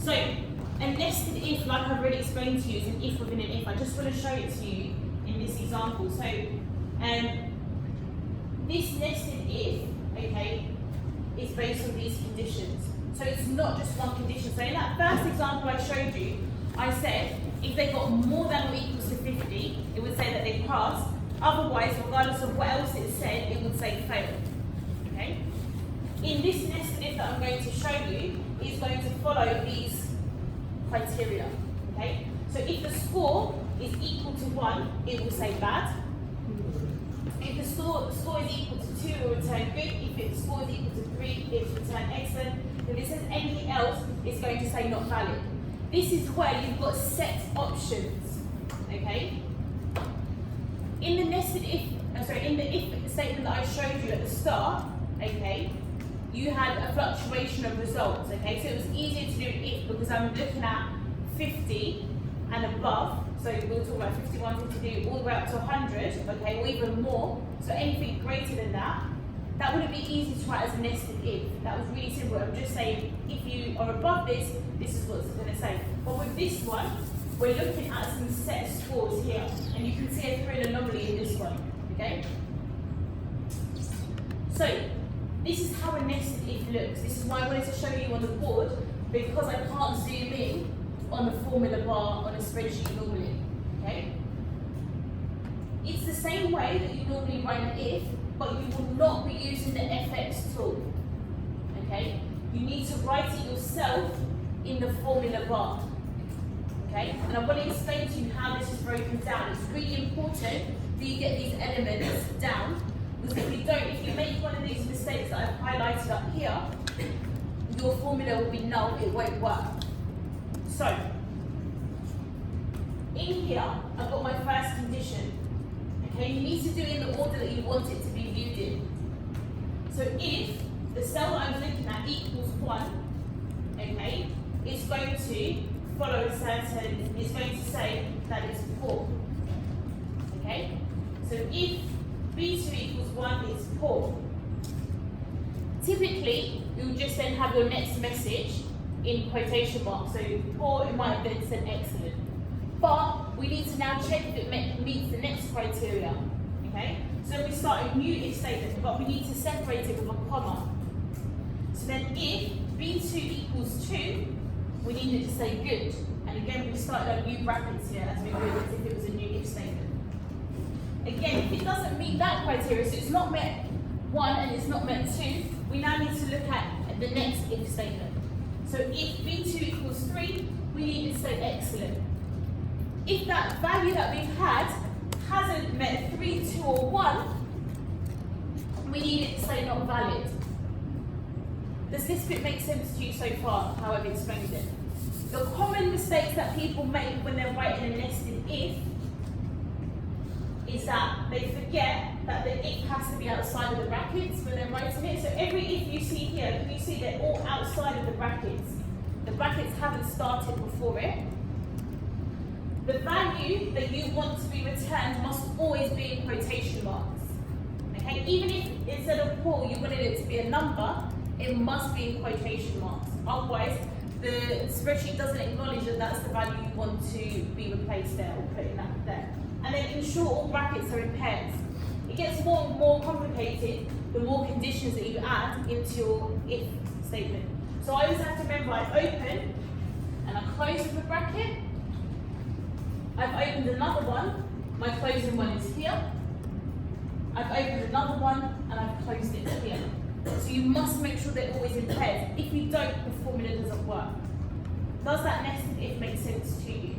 So a nested if, like I've already explained to you, is an if within an if. I just want to show it to you in this example. So this nested if, okay, is based on these conditions. So it's not just one condition. So in that first example I showed you, I said if they got more than or equals to 50, it would say that they passed. Otherwise, regardless of what else it said, it would say failed. Okay? In this nested if that I'm going to show you, is going to follow these criteria. Okay? So if the score is equal to 1, it will say bad. If the score is equal to 2, it will return good. If the score is equal to 3, it will return excellent. If it says anything else, it's going to say not valid. This is where you've got set options. Okay? In the nested if, in the if statement that I showed you at the start, okay, you had a fluctuation of results. Okay, so it was easier to do if because I'm looking at 50 and above. So we'll talk about 51, 52, all the way up to 100, okay, or even more. So anything greater than that, that wouldn't be easy to write as a nested if. That was really simple. I'm just saying, if you are above this, this is what it's going to say. But with this one, we're looking at some set scores here, and you can see a through anomaly in this one, okay? So this is how a nested if looks. This is why I wanted to show you on the board, because I can't zoom in on the formula bar on a spreadsheet normally, okay? It's the same way that you normally write an if, but you will not be using the FX tool, okay? You need to write it yourself in the formula bar, okay? And I want to explain to you how this is broken down. It's really important that you get these elements down, because if you don't, if you make one of these mistakes that I've highlighted up here, your formula will be null, it won't work. So, in here, I've got my first condition. Okay, you need to do it in the order that you want it to be viewed in. So if the cell that I'm looking at equals 1, okay, it's going to follow a certain, it's going to say that it's 4. Okay? So if B2 equals 1, it's 4. Typically, you'll just then have your next message in quotation marks. So 4, it might have then said excellent. But we need to now check if it meets the next criteria. Okay? So we start a new if statement, but we need to separate it with a comma. So then if B2 equals 2, we need it to say good. And again, we started our new brackets here as we would as if it was a new if statement. Again, if it doesn't meet that criteria, so it's not met 1 and it's not met 2, we now need to look at the next if statement. So if B2 equals 3, we need it to say excellent. If that value that we've had hasn't met 3, 2, or 1, we need it to say not valid. Does this bit make sense to you so far, how I've explained it? The common mistakes that people make when they're writing a nested if is that they forget that the if has to be outside of the brackets when they're writing it. So every if you see here, you see they're all outside of the brackets. The brackets haven't started before it. The value that you want to be returned must always be in quotation marks. Okay, even if instead of Paul you wanted it to be a number, it must be in quotation marks. Otherwise, the spreadsheet doesn't acknowledge that that's the value you want to be replaced there or put in that there. And then ensure all brackets are in pairs. It gets more and more complicated the more conditions that you add into your if statement. So I always have to remember I open and I close with a bracket. I've opened another one, my closing one is here. I've opened another one and I've closed it here. So you must make sure they're always in pairs. If you don't, the formula doesn't work. Does that nested if make sense to you?